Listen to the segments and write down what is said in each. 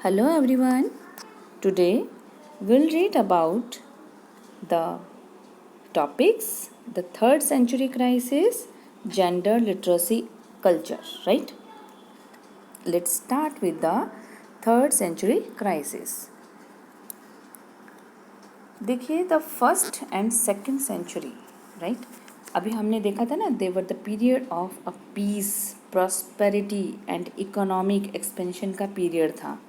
Hello everyone. Today we'll read about the topics the 3rd century crisis, gender literacy culture, right? Let's start with the 3rd century crisis. देखिए the first and second century, right? अभी हमने देखा था ना, they were the period of a peace, prosperity and economic expansion का period था.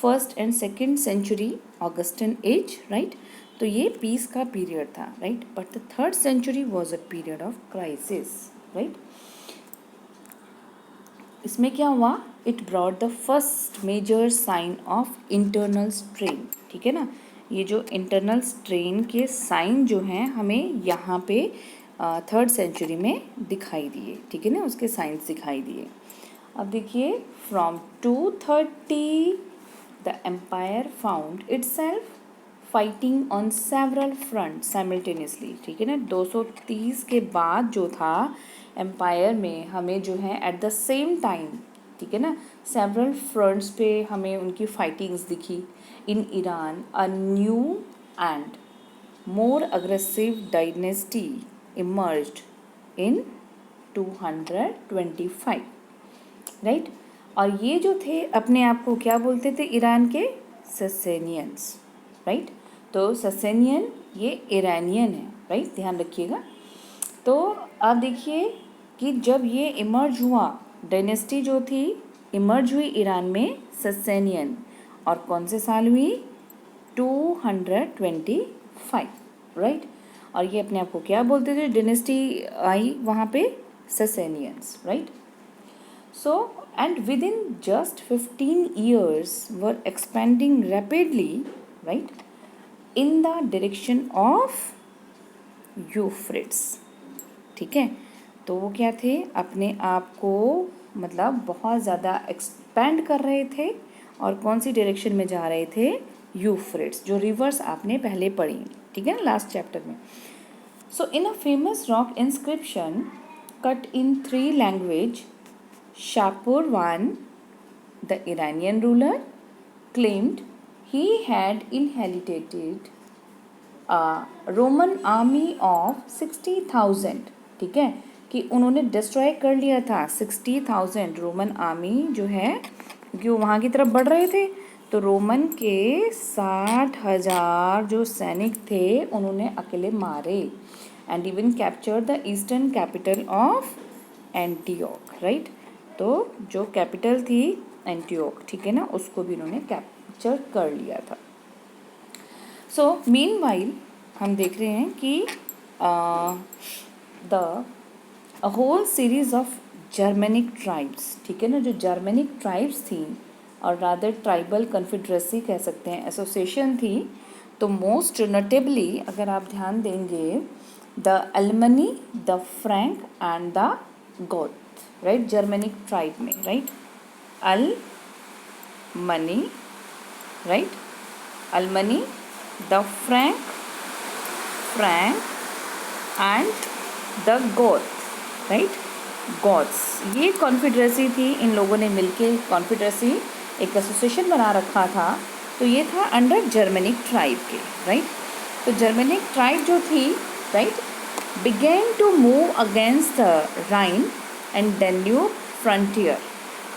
First and second century Augustan age, right? तो ये पीस का पीरियड था, right? But the 3rd century was a period of crisis, right? इसमें क्या हुआ? It brought the first major sign of internal strain. ठीक है ना, ये जो इंटरनल स्ट्रेन के साइन जो हैं हमें यहाँ पे 3rd सेंचुरी में दिखाई दिए. ठीक है ना, उसके साइंस दिखाई दिए. अब देखिए, from 230 the empire found itself fighting on several front simultaneously. ठीक है ना, 230 के बाद जो था एम्पायर में हमें जो है एट द सेम टाइम, ठीक है ना, सेवरल फ्रंट्स पे हमें उनकी फाइटिंग्स दिखी. In Iran a new and more aggressive dynasty emerged in 225, right? और ये जो थे अपने आप को क्या बोलते थे? ईरान के ससेनियंस, राइट? तो ससेनियन ये ईरानियन है, राइट? ध्यान रखिएगा. तो आप देखिए कि जब ये इमर्ज हुआ, डायनेस्टी जो थी इमर्ज हुई ईरान में, ससेनियन, और कौन से साल हुई? 225, राइट? और ये अपने आप को क्या बोलते थे? डायनेस्टी आई वहाँ पे, ससेनियंस, right? So, and within just 15 years were expanding rapidly, right, in the direction of Euphrates. ठीक है, तो वो क्या थे? अपने आप को मतलब बहुत ज़्यादा एक्सपेंड कर रहे थे. और कौन सी डायरेक्शन में जा रहे थे? यूफ्रेट्स, जो रिवर्स आपने पहले पढ़ी. ठीक है ना, लास्ट चैप्टर में. So in a famous rock inscription cut in 3 language, Shapur I, the Iranian ruler, claimed he had inherited a Roman army of 60,000. ठीक है, कि उन्होंने डिस्ट्रॉय कर लिया था 60,000 रोमन आर्मी जो है, क्योंकि वो वहाँ की तरफ बढ़ रहे थे. तो रोमन के 60,000 जो सैनिक थे उन्होंने अकेले मारे. And even capture the eastern capital of Antioch, right? तो जो कैपिटल थी एंटीओक, ठीक है ना, उसको भी उन्होंने कैप्चर कर लिया था. सो मीनवाइल हम देख रहे हैं कि the whole series of Germanic tribes, ठीक है ना, जो जर्मेनिक ट्राइब्स थी, और रादर ट्राइबल कन्फेडरेसी कह सकते हैं, एसोसिएशन थी. तो मोस्ट नोटेबली अगर आप ध्यान देंगे, the Alamanni, the Frank and the Goth, right? Germanic tribe में, right? Alamanni, right? Alamanni, the Frank and the Goth, right? Goths, ये कॉन्फेडरेसी थी. इन लोगों ने मिलके कॉन्फेडरेसी, एक एसोसिएशन बना रखा था. तो ये था अंडर जर्मेनिक ट्राइब के, राइट? तो जर्मेनिक ट्राइब जो थी, right, began to move against the Rhine and Danube frontier.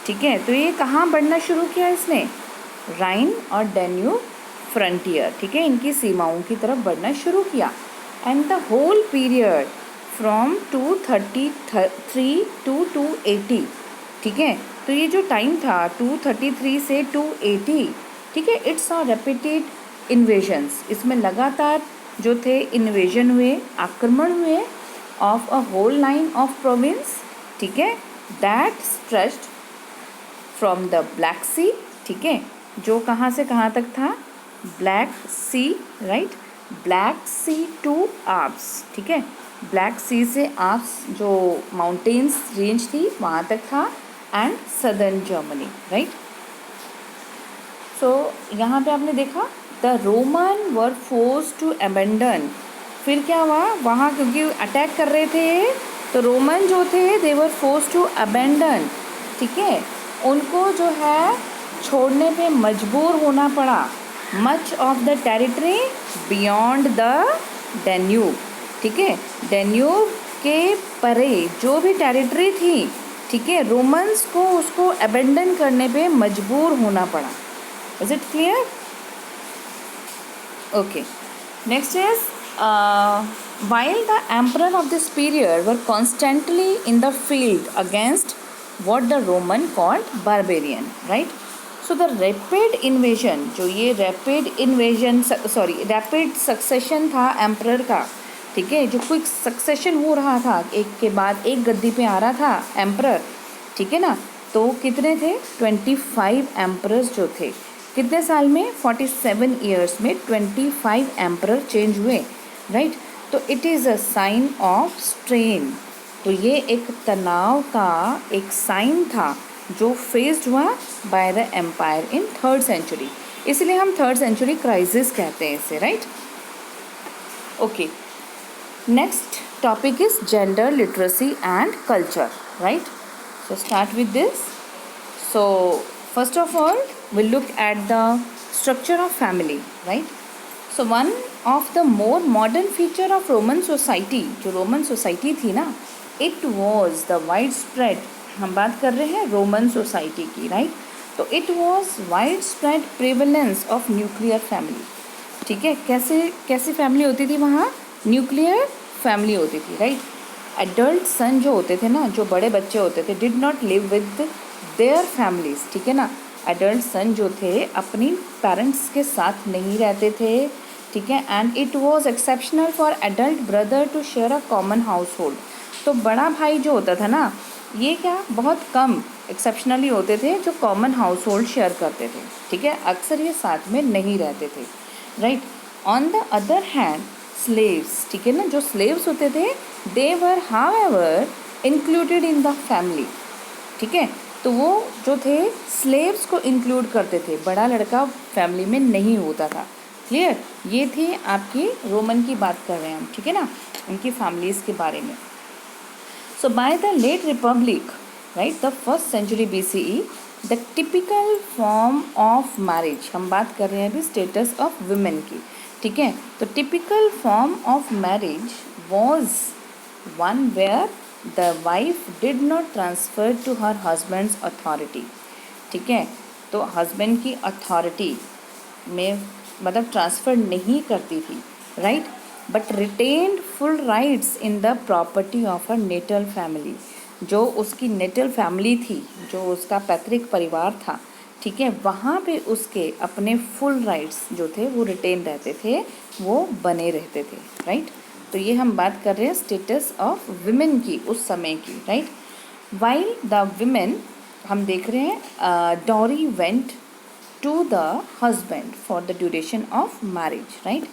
ठीक है, तो ये कहाँ बढ़ना शुरू किया इसने? राइन और डैन्यूब फ्रंटियर, ठीक है, इनकी सीमाओं की तरफ बढ़ना शुरू किया. And the whole period from 233 to 280, ठीक है, तो ये जो टाइम था 233 से 280, ठीक है, इट्स अ रिपीटेड इन्वेजन्स. इसमें लगातार जो थे इन्वेजन हुए, आक्रमण हुए of a whole line of province, ठीक है, that stretched from the Black Sea, ठीक है, जो कहाँ से कहाँ तक था? Black Sea, right? Black Sea to Alps, ठीक है, ब्लैक सी से आल्प्स जो माउंटेन्स रेंज थी वहाँ तक था, and southern Germany, right? So यहाँ पे आपने देखा the Roman were force to abandon. फिर क्या हुआ वहाँ, क्योंकि अटैक कर रहे थे, तो रोमन जो थे they were force to abandon, ठीक है, उनको जो है छोड़ने पे मजबूर होना पड़ा much of the territory beyond the Danube. ठीक है, डेन्यूब के परे जो भी टेरिटरी थी, ठीक है, रोमन्स को उसको अबेंडन करने पे मजबूर होना पड़ा। Is it clear? Okay, next is while the emperor of this period were constantly in the field against what the Roman called barbarian, right? So the rapid invasion, जो ये rapid invasion rapid succession था emperor का, ठीक है, जो quick succession हो रहा था, एक के बाद एक गद्दी पे आ रहा था एम्परर, ठीक है ना। तो कितने थे? 25 एम्परर्स जो थे, कितने साल में? 47 ईयर्स में 25 एम्परर चेंज हुए, राइट। तो it is a sign of strain. तो ये एक तनाव का एक साइन था जो फेस्ड हुआ by the empire in 3rd century. इसलिए हम 3rd सेंचुरी क्राइसिस कहते हैं इसे, right. Okay, next topic is gender literacy and culture, right. So start with this. So first of all we'll look at the structure of family, right? So one of the more modern feature of Roman society, जो Roman society थी ना, it was the widespread, हम बात कर रहे हैं Roman society की, right? तो it was widespread prevalence of nuclear family, ठीक है। कैसी फैमिली होती थी वहाँ? न्यूक्लियर फैमिली होती थी, राइट। एडल्ट सन जो होते थे ना, जो बड़े बच्चे होते थे, did not live with their families, ठीक है ना। एडल्ट सन जो थे अपनी पेरेंट्स के साथ नहीं रहते थे, ठीक है। And it was exceptional for adult brother to share a common household. तो बड़ा भाई जो होता था ना, ये क्या बहुत कम एक्सेप्शनली होते थे जो कॉमन हाउस होल्ड शेयर करते थे, ठीक है। अक्सर ये साथ में नहीं रहते थे, right. On the other hand slaves, ठीक है ना, जो स्लेव्स होते थे, they were however included in the family, ठीक है। तो वो जो थे स्लेव्स को इंक्लूड करते थे, बड़ा लड़का फैमिली में नहीं होता था। क्लियर? ये थी आपकी रोमन की बात कर रहे हैं हम, ठीक है ना, उनकी फैमिलीज़ के बारे में। So by the late republic, right, the 1st century BCE, the typical form of marriage, हम बात कर रहे हैं अभी स्टेटस ऑफ वुमेन की, ठीक है। तो typical form of marriage was one where the wife did not transfer to her husband's authority, ठीक है। तो हस्बैंड की अथॉरिटी में मतलब ट्रांसफ़र नहीं करती थी, right, but retained full rights in the property of her natal family. जो उसकी नेटल फैमिली थी, जो उसका पैतृक परिवार था, ठीक है, वहाँ पे उसके अपने फुल राइट्स जो थे वो रिटेन रहते थे, वो बने रहते थे, राइट। तो ये हम बात कर रहे हैं स्टेटस ऑफ विमेन की उस समय की, राइट। वाइल द विमेन, हम देख रहे हैं dowry went to the husband for the duration of marriage, right.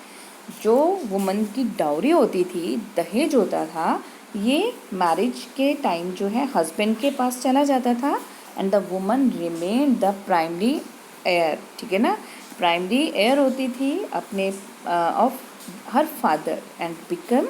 जो वुमन की डाउरी होती थी, दहेज होता था, ये मैरिज के टाइम जो है हस्बैंड के पास चला जाता था, and the woman remain the primary air, ठीक है ना। प्राइमरी एयर होती थी अपने of her father and become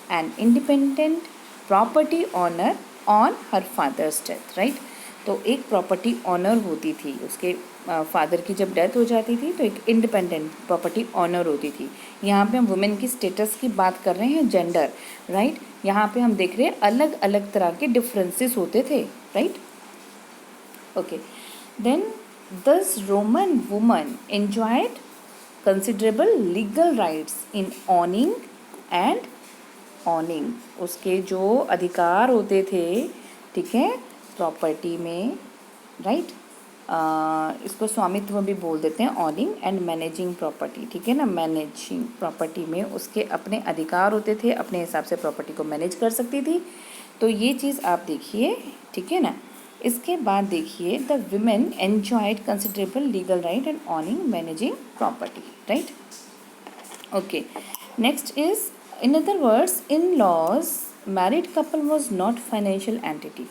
an independent property owner on her father's death, right। तो एक प्रॉपर्टी ऑनर होती थी, उसके फादर की जब डेथ हो जाती थी तो एक इंडिपेंडेंट प्रॉपर्टी ऑनर होती थी। यहाँ पे हम वुमेन की स्टेटस की बात कर रहे हैं, जेंडर, राइट। यहाँ पे हम देख रहे हैं अलग अलग तरह के डिफरेंसेस होते थे, right. Okay, then this Roman woman enjoyed considerable legal rights in owning and owning, उसके जो अधिकार होते थे, ठीक है, प्रॉपर्टी में, राइट। इसको स्वामित्व भी बोल देते हैं, ऑनिंग एंड मैनेजिंग प्रॉपर्टी, ठीक है ना। मैनेजिंग प्रॉपर्टी में उसके अपने अधिकार होते थे, अपने हिसाब से प्रॉपर्टी को मैनेज कर सकती थी। तो ये चीज़ आप देखिए, ठीक है ना। इसके बाद देखिए the women enjoyed considerable legal right and owning managing property, right. Okay, next is in other words in laws married couple was not financial entity,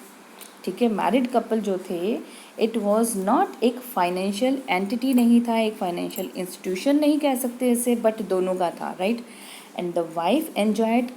ठीक है। मैरिड कपल जो थे, इट वॉज नॉट एक फाइनेंशियल एंटिटी नहीं था, एक financial institution नहीं कह सकते इसे, बट दोनों का था, right. And the wife enjoyed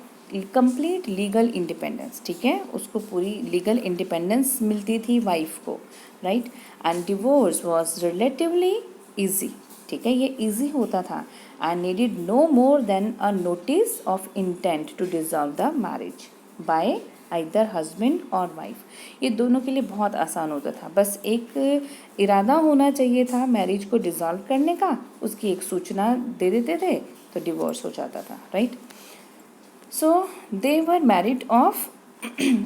complete legal independence, ठीक है, उसको पूरी लीगल इंडिपेंडेंस मिलती थी वाइफ को, right, and divorce was relatively easy, ठीक है, ये ईजी होता था, and needed no more than a notice of intent to dissolve the marriage by either husband और वाइफ। ये दोनों के लिए बहुत आसान होता था, बस एक इरादा होना चाहिए था मैरिज को डिसॉल्व करने का, उसकी एक सूचना दे देते थे तो डिवोर्स हो जाता था, right. So they were married off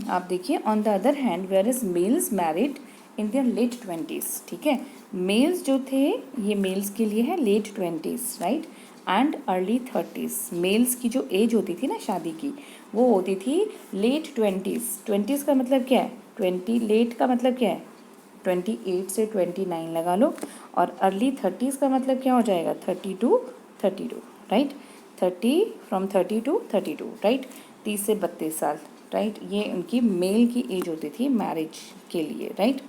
आप देखिए on the other hand where is males married in their late 20s, ठीक है, मेल्स जो थे ये मेल्स के लिए है late 20s, right, and early 30s। Males की जो एज होती थी ना शादी की वो होती थी लेट 20s। 20s का मतलब क्या है, 20 लेट का मतलब क्या है, 28 से 29 लगा लो, और अर्ली 30s का मतलब क्या हो जाएगा, 30 to 32, right, 30 from 30 to 32, right, 30 से 32 साल, राइट, ये उनकी मेल की एज होती थी मैरिज के लिए, राइट।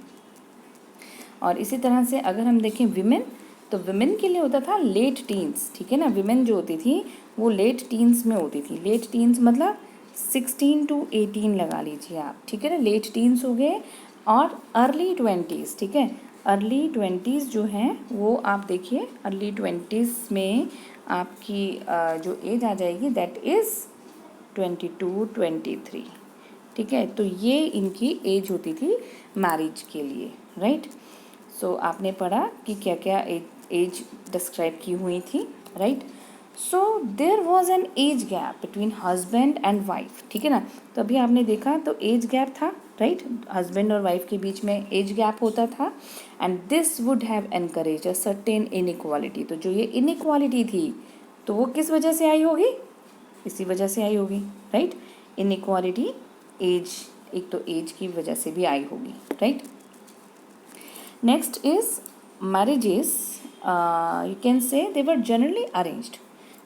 और इसी तरह से अगर हम देखें विमेन, तो विमेन के लिए होता था लेट टीन्स, ठीक है ना, विमेन जो होती थी वो लेट टीन्स में होती थी। लेट टीन्स मतलब 16 to 18 लगा लीजिए आप, ठीक है ना, लेट टीन्स हो गए, और अर्ली 20s, ठीक है, अर्ली 20s जो हैं वो आप देखिए अर्ली 20s में आपकी जो एज आ जाएगी दैट इज़ 22 23, ठीक है, तो ये इनकी एज होती थी मैरिज के लिए, राइट। सो आपने पढ़ा कि क्या क्या एज डिस्क्राइब की हुई थी, right. So there was an age gap between husband and wife, ठीक है ना, तो अभी आपने देखा तो एज गैप था, राइट, हस्बैंड और वाइफ के बीच में एज गैप होता था, and this would have encourage a certain inequality. तो जो ये इनइक्वालिटी थी तो वो किस वजह से आई होगी, इसी वजह से आई होगी, राइट, इनइक्वालिटी एज, एक तो एज की वजह से भी आई होगी, right. Next is marriages, you can say they were generally arranged,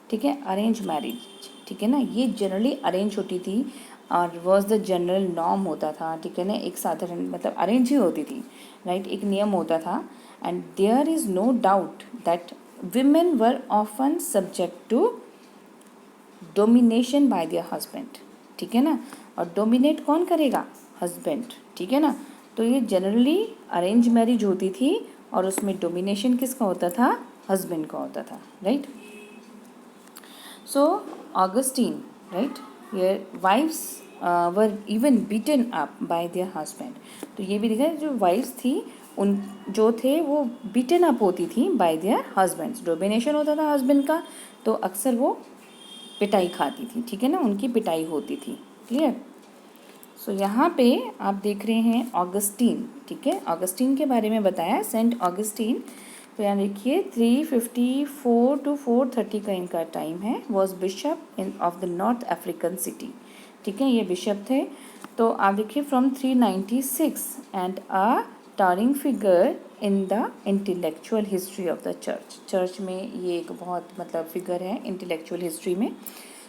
ठीक है, अरेंज मैरिज, ठीक है ना, ये जनरली अरेंज होती थी और वॉज द जनरल नॉर्म होता था, ठीक है ना, एक साधारण मतलब अरेंज ही होती थी, राइट, एक नियम होता था, and there is no doubt that women were often subject to domination by their husband, ठीक है ना, और डोमिनेट कौन करेगा, हस्बैंड, ठीक है ना, तो ये जनरली अरेंज मैरिज होती थी और उसमें डोमिनेशन किसका होता था, हस्बैंड का होता था, राइट। सो ऑगस्टीन, राइट, ये wives were even beaten up by their husband, तो ये भी देखा जो वाइफ्स थी उन जो थे वो बीटन अप होती थी बाय देयर हस्बैंड्स, डोमिनेशन होता था हस्बैंड का तो अक्सर वो पिटाई खाती थी, ठीक है ना, उनकी पिटाई होती थी, क्लियर। सो यहाँ पे आप देख रहे हैं ऑगस्टीन, ठीक है, ऑगस्टीन के बारे में बताया, सेंट ऑगस्टीन, तो यहाँ देखिए 354 to 430 का इनका टाइम है, was bishop in of the north African city, ठीक है, ये बिशप थे, तो आप देखिए from 396 and a tarring figure in the intellectual history of the church, church में ये एक बहुत मतलब फिगर है इंटेलेक्चुअल हिस्ट्री में।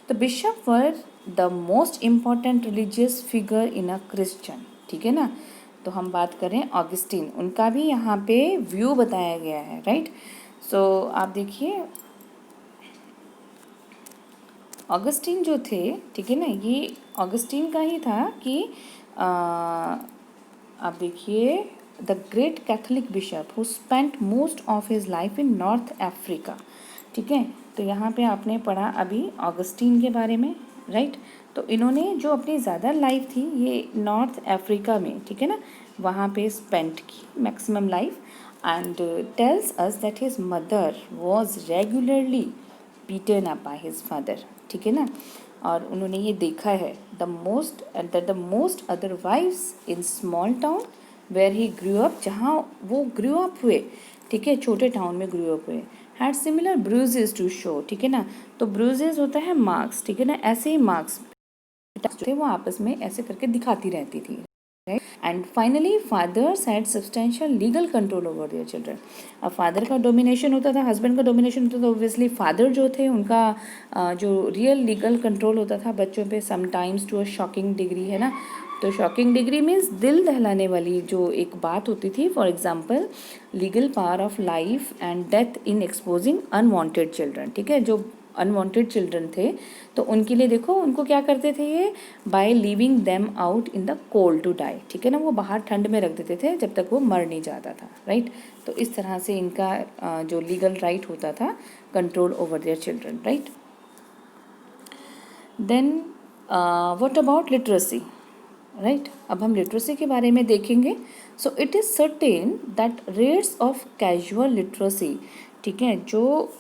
तो bishop were the most important religious figure in a Christian, ठीक है ना, तो हम बात करें ऑगस्टीन, उनका भी यहाँ पे व्यू बताया गया है, राइट। सो आप देखिए ऑगस्टीन जो थे, ठीक है ना, ये ऑगस्टीन का ही था कि आप देखिए the great Catholic bishop who spent most of his life in north Africa, ठीक है, तो यहाँ पे आपने पढ़ा अभी ऑगस्टीन के बारे में, राइट, तो इन्होंने जो अपनी ज़्यादा लाइफ थी ये नॉर्थ अफ्रीका में, ठीक है ना, वहाँ पे स्पेंड की maximum life, and tells us that his mother was regularly beaten up by his father, ठीक है ना, और उन्होंने ये देखा है the most other wives in small town where he grew up, जहाँ वो ग्रू अप हुए, ठीक है, छोटे टाउन में ग्रू अप हुए, had similar bruises to show, ठीक है ना, तो ब्रूजेस होता है मार्क्स, ठीक है ना, ऐसे ही मार्क्स जो थे वो आपस में ऐसे करके दिखाती रहती थी, and finally fathers had substantial legal control over their children. अब फादर का डोमिनेशन होता था, हस्बैंड का डोमिनेशन होता था, ऑब्वियसली फादर जो थे उनका जो रियल लीगल कंट्रोल होता था बच्चों पे, sometimes to a shocking degree, है ना, तो शॉकिंग डिग्री मीन्स दिल दहलाने वाली जो एक बात होती थी, for example legal power of life and death in exposing unwanted children, ठीक है, जो अनवांटेड चिल्ड्रन थे, तो उनके लिए देखो उनको क्या करते थे ये, by leaving them out in the cold to die, ठीक है ना, वो बाहर ठंड में रख देते थे जब तक वो मर नहीं जाता था, राइट। तो इस तरह से इनका जो लीगल राइट होता था, control over their children, right. Then what about literacy, right. अब हम लिटरेसी के बारे में देखेंगे। So it is certain that rates of casual literacy, ठीक है, जो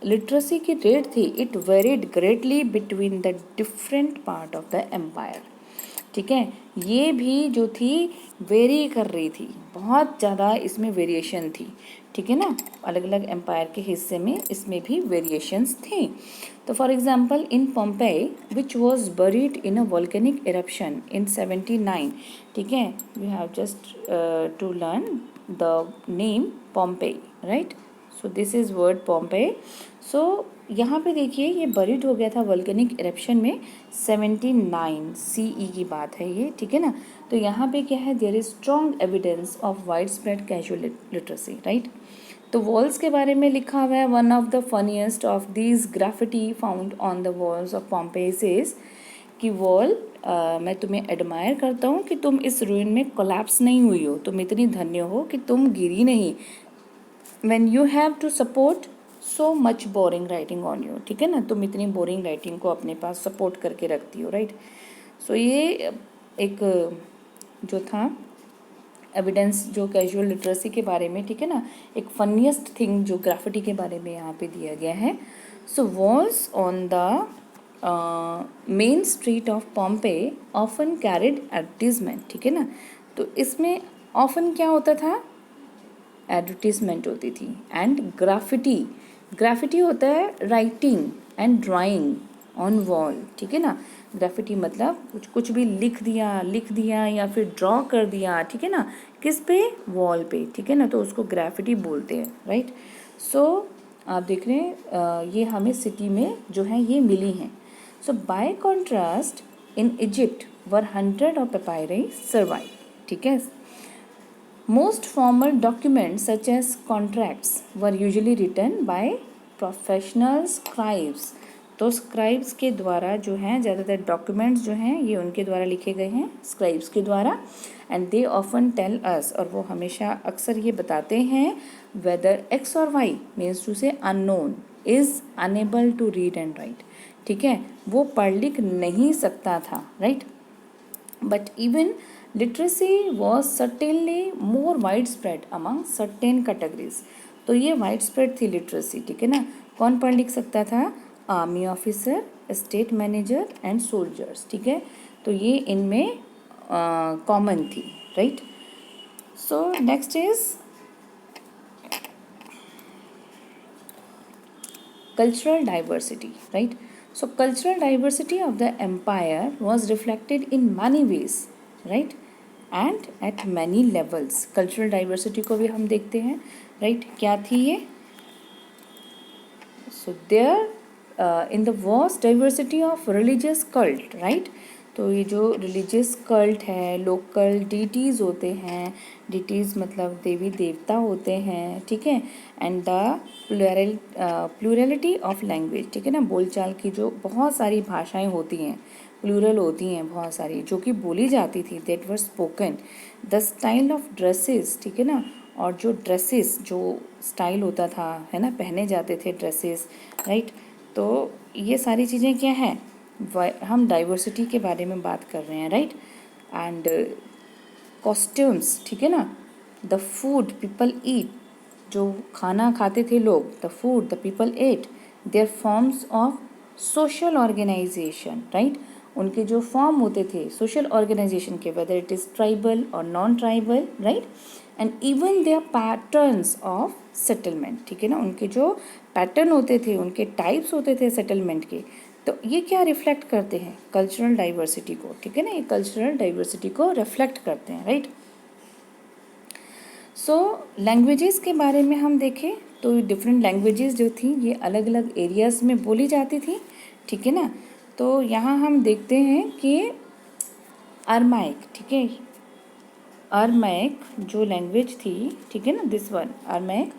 लिटरेसी की रेट थी, it varied greatly between the different part of the empire, ठीक है, ये भी जो थी वेरी कर रही थी, बहुत ज़्यादा इसमें वेरिएशन थी, ठीक है ना, अलग अलग एम्पायर के हिस्से में इसमें भी वेरिएशंस थी। तो for example in Pompeii which was buried in a volcanic eruption in 79, ठीक है, you have just to learn the name Pompeii, right. So this is word Pompeii. So यहाँ पे देखिए ये बरीड हो गया था वोल्केनिक इरप्शन में 79 CE की बात है ये, ठीक है ना। तो यहाँ पे क्या है, there is strong evidence of wide spread casual literacy, right. तो वॉल्स के बारे में लिखा हुआ है, one of the funniest of these graffiti found on the walls of Pompeii says कि वॉल, मैं तुम्हें एडमायर करता हूँ कि तुम इस रूइन में कोलैप्स नहीं हुई हो, तुम इतनी धन्य हो कि तुम गिरी नहीं, when you have to support so much boring writing on you, ठीक है ना, तुम इतनी बोरिंग राइटिंग को अपने पास सपोर्ट करके रखती हो, राइट। सो ये एक जो था एविडेंस जो कैजुअल लिटरेसी के बारे में, ठीक है ना, एक फनीएस्ट थिंग जो ग्राफिटी के बारे में यहाँ पे दिया गया है। So walls on the main street of Pompeii often carried advertisement, ठीक है ना। तो इसमें ऑफन क्या होता था, एडवर्टीजमेंट होती थी। एंड ग्राफिटी, ग्राफिटी होता है writing and drawing on wall, ठीक है ना। ग्राफिटी मतलब कुछ भी लिख दिया या फिर ड्रॉ कर दिया, ठीक है ना, किस पे, वॉल पे, ठीक है ना, तो उसको ग्राफिटी बोलते हैं, राइट। सो आप देख रहे हैं ये हमें सिटी में जो है ये मिली हैं। So by contrast in Egypt were 100 of papyri survive, ठीक है। Most formal documents such as contracts were usually written by professional scribes. तो स्क्राइब्स के द्वारा जो हैं ज़्यादातर डॉक्यूमेंट्स जो हैं ये उनके द्वारा लिखे गए हैं, स्क्राइब्स के द्वारा। And they often tell us, और वो हमेशा अक्सर ये बताते हैं, वेदर एक्स और Y means to say unknown is unable to read and write, ठीक है, वो पढ़ लिख नहीं सकता था, right. But even literacy was certainly more wide spread among certain categories. तो ये वाइड स्प्रेड थी लिटरेसी, ठीक है ना। कौन पढ़ लिख सकता था, army officer, state manager and soldiers, ठीक है, तो ये इनमें कॉमन थी, right. So next is cultural diversity, right. So cultural diversity of the empire was reflected in many ways, right, and at many levels. cultural diversity को भी हम देखते हैं, right, क्या थी ये। so there in the vast diversity of religious cult, right, तो ये जो रिलीजियस कल्ट है, लोकल डीटीज़ होते हैं, डीटीज़ मतलब देवी देवता होते हैं, ठीक है, and the plurality of language, ठीक है ना, बोलचाल की जो बहुत सारी भाषाएं होती हैं, प्लूरल होती हैं बहुत सारी जो कि बोली जाती थी, that were spoken. The style of dresses, ठीक है ना, और जो ड्रेसेस जो स्टाइल होता था, है ना, पहने जाते थे ड्रेसेस, राइट। तो ये सारी चीज़ें क्या हैं, हम डाइवर्सिटी के बारे में बात कर रहे हैं, राइट। एंड कॉस्ट्यूम्स, ठीक है ना, द फूड पीपल ईट, जो खाना खाते थे लोग, the food the people ate, their forms of social organization, right, उनके जो फॉर्म होते थे सोशल ऑर्गेनाइजेशन के, वेदर इट इज़ ट्राइबल और non tribal, right, and even their patterns of settlement, ठीक है ना, उनके जो पैटर्न होते थे, उनके टाइप्स होते थे सेटलमेंट के, तो ये क्या रिफ्लेक्ट करते हैं, कल्चरल डाइवर्सिटी को, ठीक है ना, ये कल्चरल डाइवर्सिटी को रिफ्लेक्ट करते हैं, राइट। सो लैंग्वेजेस के बारे में हम देखें तो डिफरेंट लैंग्वेजेस जो थी ये अलग अलग एरियाज़ में बोली जाती थी, ठीक है ना। तो यहाँ हम देखते हैं कि अरमाइक, ठीक है, अरमाइक जो लैंग्वेज थी, ठीक है ना, this one Aramaic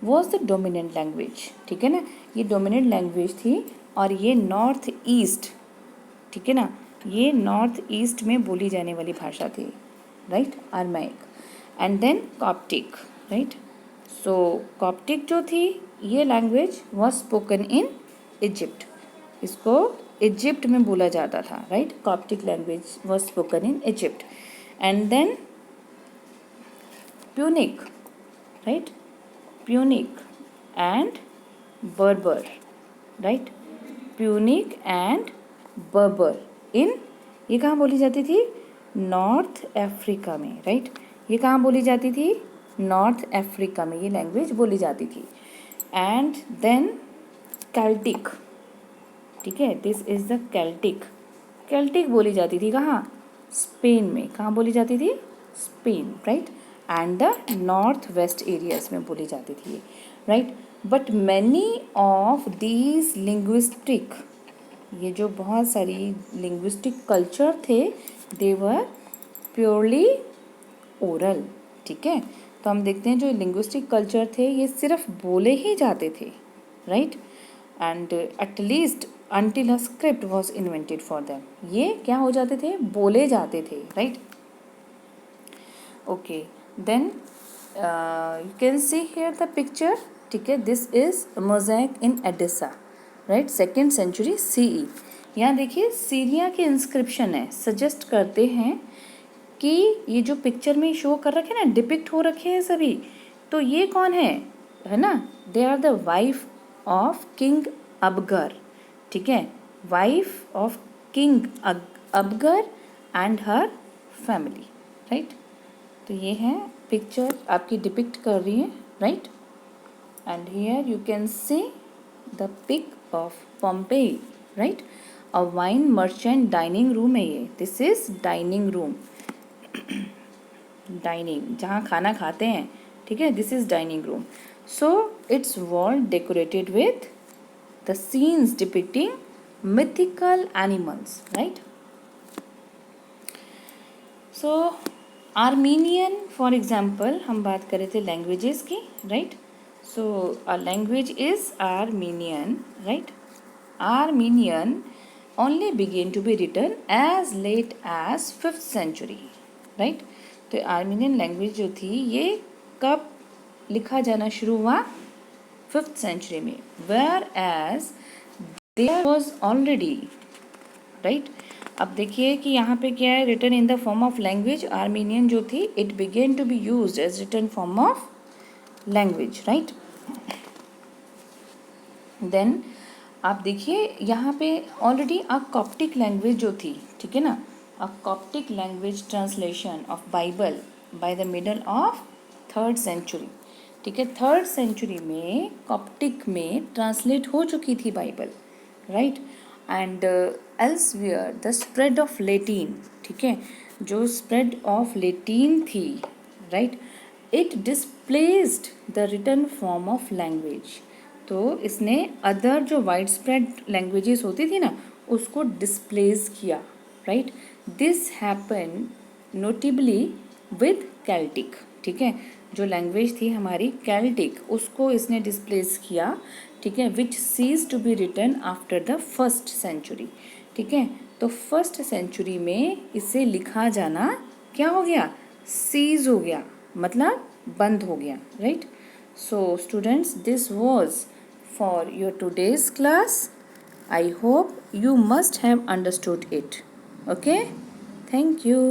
was the dominant language, ठीक है ना, ये डोमिनेंट लैंग्वेज थी और ये नॉर्थ ईस्ट, ठीक है ना, ये नॉर्थ ईस्ट में बोली जाने वाली भाषा थी, right, Aramaic. And then Coptic, right. So Coptic जो थी ये language was spoken in Egypt, इसको इजिप्ट में बोला जाता था, right, Coptic language was spoken in Egypt. And then Punic, right, Punic and Berber, right, Punic and Berber in, ये कहाँ बोली जाती थी, नॉर्थ अफ्रीका में, राइट, ये कहाँ बोली जाती थी, नॉर्थ अफ्रीका में ये लैंग्वेज बोली जाती थी। एंड देन केल्टिक, ठीक है, this is the Celtic, Celtic बोली जाती थी कहाँ, स्पेन में, कहाँ बोली जाती थी, Spain, right, and the north west areas में बोली जाती थी, right. But many of these linguistic, ये जो बहुत सारी लिंग्विस्टिक कल्चर थे, दे वर प्योरली ओरल, ठीक है। तो हम देखते हैं जो लिंग्विस्टिक कल्चर थे ये सिर्फ बोले ही जाते थे, right, and at least until a script was invented for them, ये क्या हो जाते थे, बोले जाते थे, right. Okay, then you can see here the picture, ठीक है, this is mosaic in Edessa, right, 2nd century CE। यहाँ देखिए सीरिया के इंस्क्रिप्शन है, सजेस्ट करते हैं कि ये जो पिक्चर में शो कर रखे हैं ना, डिपिक्ट हो रखे हैं सभी, तो ये कौन है ना, they are the wife of King Abgar, ठीक है, wife of King Abgar and her family, right. तो ये है पिक्चर आपकी डिपिक्ट कर रही है, right, and here you can see the pic of Pompeii, right, a wine merchant dining room है ये, this is dining room, dining जहाँ खाना खाते हैं, ठीक है, this is dining room. So its wall decorated with the scenes depicting mythical animals, right? So Armenian for example, हम बात कर रहे थे languages की, right? So a language is Armenian, right? Armenian only began to be written as late as 5th century, right? तो Armenian language जो थी ये कब लिखा जाना शुरू हुआ, 5th century में, whereas there was already, right। अब देखिए कि यहाँ पे क्या है, written in the form of language, Armenian जो थी it began to be used as written form of language, right। then आप देखिए यहाँ पे already a Coptic language जो थी, ठीक है ना, a Coptic language translation of Bible by the middle of 3rd century, ठीक है, 3rd century में कॉप्टिक में ट्रांसलेट हो चुकी थी Bible, right. And elsewhere the spread of Latin, ठीक है, जो स्प्रेड ऑफ लेटिन थी, right, it displaced the written form of language, तो इसने अदर जो वाइड स्प्रेड लैंग्वेजेस होती थी ना उसको डिस्प्लेस किया, right. This happen notably with Celtic, ठीक है, जो लैंग्वेज थी हमारी केल्टिक उसको इसने डिस्प्लेस किया, ठीक है, which cease to be written after the 1st century, ठीक है। तो 1st century में इसे लिखा जाना क्या हो गया, सीज हो गया, मतलब बंद हो गया, right. So students this was for your today's class, I hope you must have understood it. Okay, thank you.